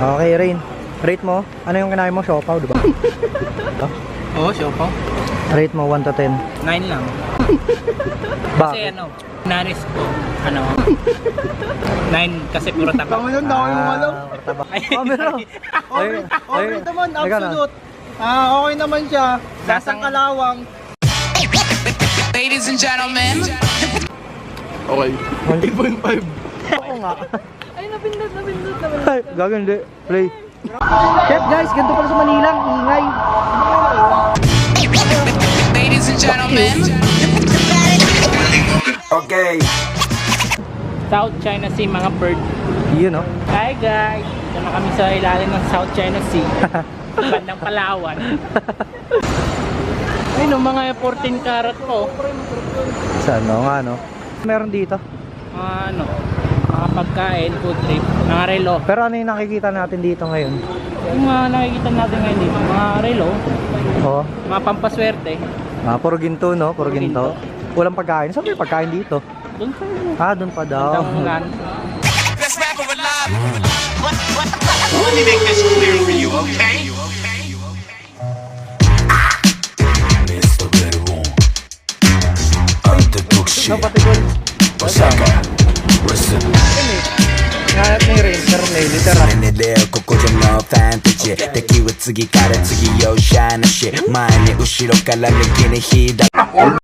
Okay, Rain. Rate mo? Ano yung kinain mo? Siopaw, diba? Oo, siopaw. Rate mo 1 to 10. 9 lang. Kasi Bakit? naris ko, 9 kasi puro taba. Tama yun, tama yung alam. Taba. Ay, Camera. Okay naman, Teka na. absolute. Okay naman siya. Lasang kalawang. Ladies and gentlemen. Okay. 8.5. Oo nga. Ay, napindot. Ay, gaganda. Play. Chef guys, ganito pala sa Manila. Ang ingay. Ladies and gentlemen. Okay. South China Sea mga bird. Yun, no? Hi guys! Ito na kami sa ilalim ng South China Sea. Bandang Palawan. Ayun o, mga 14 karat po. Sa ano nga, no? Meron dito. Mga pagkain, food trip, mga relo. Pero ano yung nakikita natin dito ngayon? Yung mga nakikita natin ngayon dito, mga relo, Oo. mga pampaswerte. Puro ginto, no? Puro ginto. Walang pagkain. Saan may pagkain dito? Doon sa Doon pa daw. bandang ulan. Best rapper alive. Let me make this clear for you, okay? Mr. Bedroom. No, patigol. Osaka. Listen. Ngayon ni Rain, pero may literal. ねれよここじゃのファンタジー敵は次から次よシャーなし前に後ろから右に左